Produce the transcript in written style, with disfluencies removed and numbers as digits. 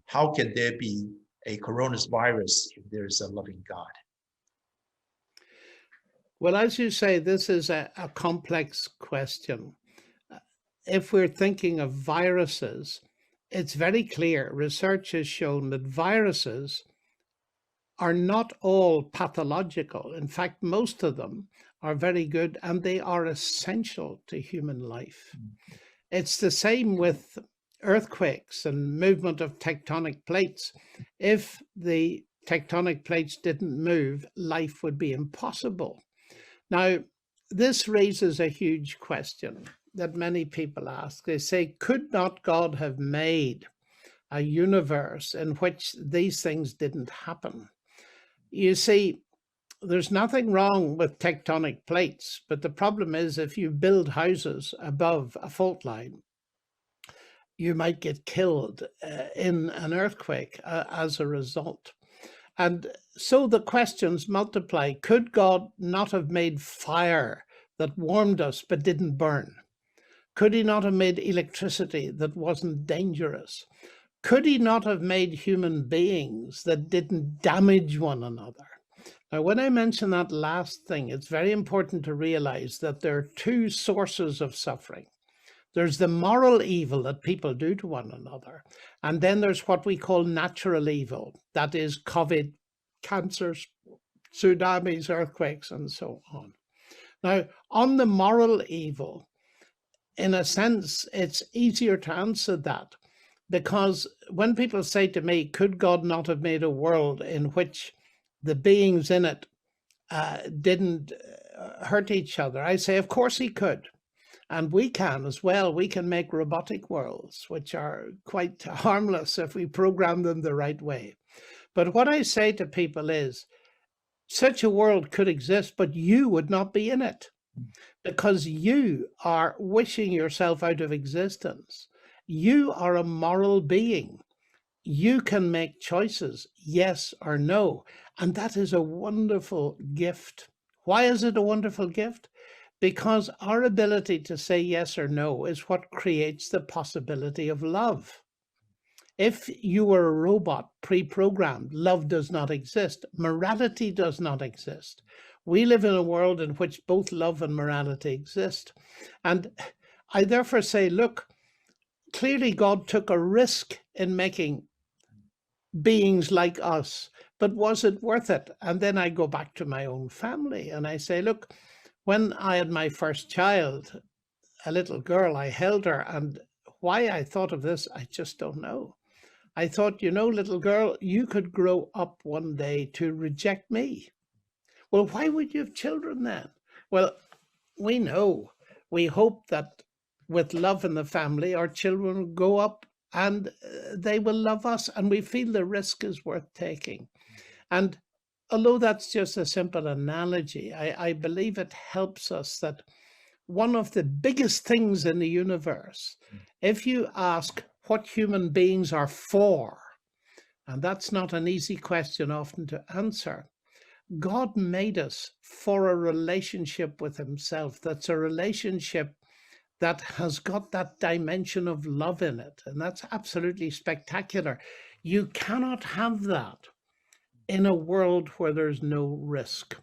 how can there be a coronavirus if there is a loving God? Well, as you say, this is a complex question. If we're thinking of viruses, it's very clear. Research has shown that viruses are not all pathological. In fact, most of them are very good, and they are essential to human life. It's the same with earthquakes and movement of tectonic plates. If the tectonic plates didn't move, life would be impossible. Now, this raises a huge question that many people ask. They say, could not God have made a universe in which these things didn't happen? You see, there's nothing wrong with tectonic plates, but the problem is if you build houses above a fault line, you might get killed in an earthquake as a result. And so the questions multiply. Could God not have made fire that warmed us but didn't burn? Could he not have made electricity that wasn't dangerous? Could he not have made human beings that didn't damage one another? Now, when I mention that last thing, it's very important to realize that there are two sources of suffering. There's the moral evil that people do to one another. And then there's what we call natural evil. That is COVID, cancers, tsunamis, earthquakes, and so on. Now, on the moral evil, in a sense, it's easier to answer that. Because when people say to me, could God not have made a world in which the beings in it didn't hurt each other? I say, of course he could. And we can as well. We can make robotic worlds, which are quite harmless if we program them the right way. But what I say to people is, such a world could exist, but you would not be in it because you are wishing yourself out of existence. You are a moral being. You can make choices, yes or no. And that is a wonderful gift. Why is it a wonderful gift? Because our ability to say yes or no is what creates the possibility of love. If you were a robot pre-programmed, love does not exist. Morality does not exist. We live in a world in which both love and morality exist. And I therefore say, look, clearly God took a risk in making beings like us, but was it worth it? And then I go back to my own family and I say, look, when I had my first child, a little girl, I held her, and why I thought of this, I just don't know. I thought, you know, little girl, you could grow up one day to reject me. Well, why would you have children then? Well, we know, we hope that with love in the family, our children will grow up and they will love us, and we feel the risk is worth taking. And although that's just a simple analogy, I believe it helps us that one of the biggest things in the universe, if you ask what human beings are for, and that's not an easy question often to answer, God made us for a relationship with himself. That's a relationship that has got that dimension of love in it. And that's absolutely spectacular. You cannot have that in a world where there's no risk.